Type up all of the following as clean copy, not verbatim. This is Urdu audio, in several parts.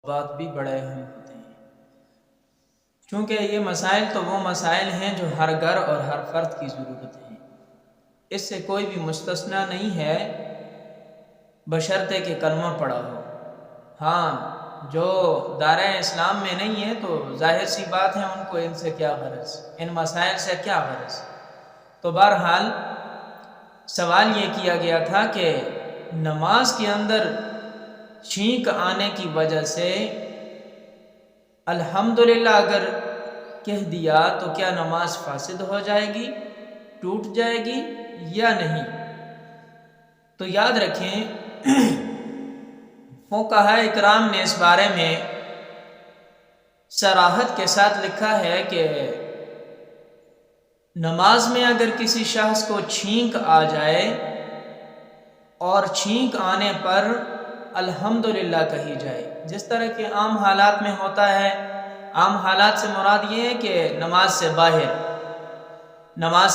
بات بھی بڑے اہم ہوتے ہیں، چونکہ یہ مسائل تو وہ مسائل ہیں جو ہر گھر اور ہر فرد کی ضرورت ہیں، اس سے کوئی بھی مستثنیٰ نہیں ہے بشرطے کہ کلمہ پڑھا ہو۔ ہاں، جو دائرہ اسلام میں نہیں ہے تو ظاہر سی بات ہے ان کو ان سے کیا غرض، ان مسائل سے کیا غرض۔ تو بہرحال سوال یہ کیا گیا تھا کہ نماز کے اندر چھینک آنے کی وجہ سے الحمدللہ اگر کہہ دیا تو کیا نماز فاسد ہو جائے گی، ٹوٹ جائے گی یا نہیں؟ تو یاد رکھیں فقہاء اکرام نے اس بارے میں صراحت کے ساتھ لکھا ہے کہ نماز میں اگر کسی شخص کو چھینک آ جائے اور چھینک آنے پر الحمدللہ کہی جائے، جس طرح کے عام حالات میں ہوتا ہے۔ عام حالات سے مراد یہ ہے کہ نماز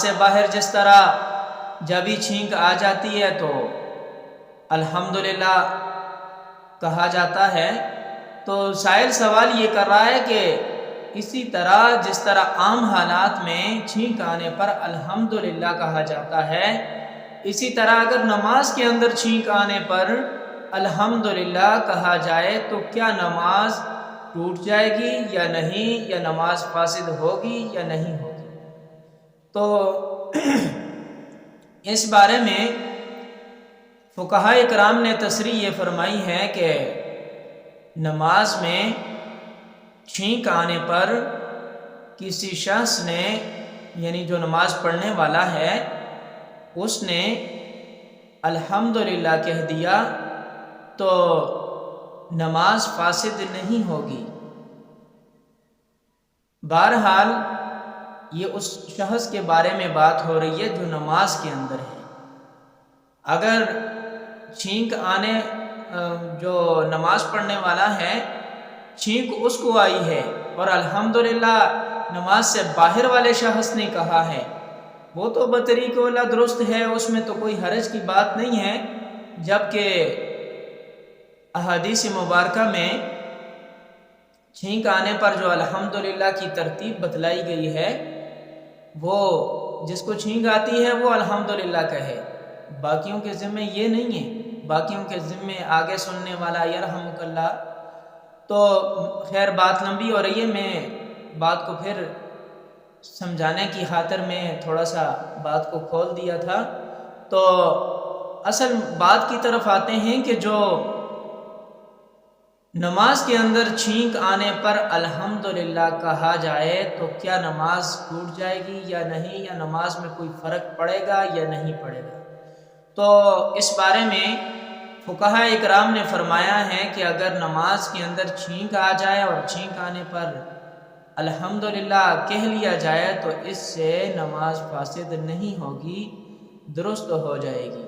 سے باہر جس طرح جب ہی چھینک آ جاتی ہے تو الحمدللہ کہا جاتا ہے۔ تو سائل سوال یہ کر رہا ہے کہ اسی طرح جس طرح عام حالات میں چھینک آنے پر الحمدللہ کہا جاتا ہے، اسی طرح اگر نماز کے اندر چھینک آنے پر الحمدللہ کہا جائے تو کیا نماز ٹوٹ جائے گی یا نہیں، یا نماز فاسد ہوگی یا نہیں ہوگی؟ تو اس بارے میں فقہاء اکرام نے تصریح یہ فرمائی ہے کہ نماز میں چھینک آنے پر کسی شخص نے، یعنی جو نماز پڑھنے والا ہے، اس نے الحمدللہ کہہ دیا تو نماز فاسد نہیں ہوگی۔ بہرحال یہ اس شخص کے بارے میں بات ہو رہی ہے جو نماز کے اندر ہے۔ اگر چھینک آنے جو نماز پڑھنے والا ہے، چھینک اس کو آئی ہے اور الحمدللہ نماز سے باہر والے شخص نے کہا ہے، وہ تو بطریق اولیٰ درست ہے، اس میں تو کوئی حرج کی بات نہیں ہے۔ جبکہ احادیث مبارکہ میں چھینک آنے پر جو الحمدللہ کی ترتیب بتلائی گئی ہے، وہ جس کو چھینک آتی ہے وہ الحمدللہ کہے، باقیوں کے ذمہ یہ نہیں ہے، باقیوں کے ذمہ آگے سننے والا یرحمک اللہ۔ تو خیر بات لمبی ہو رہی ہے، میں بات کو پھر سمجھانے کی خاطر میں تھوڑا سا بات کو کھول دیا تھا۔ تو اصل بات کی طرف آتے ہیں کہ جو نماز کے اندر چھینک آنے پر الحمدللہ کہا جائے تو کیا نماز ٹوٹ جائے گی یا نہیں، یا نماز میں کوئی فرق پڑے گا یا نہیں پڑے گا؟ تو اس بارے میں فقہاء اکرام نے فرمایا ہے کہ اگر نماز کے اندر چھینک آ جائے اور چھینک آنے پر الحمدللہ کہہ لیا جائے تو اس سے نماز فاسد نہیں ہوگی، درست ہو جائے گی۔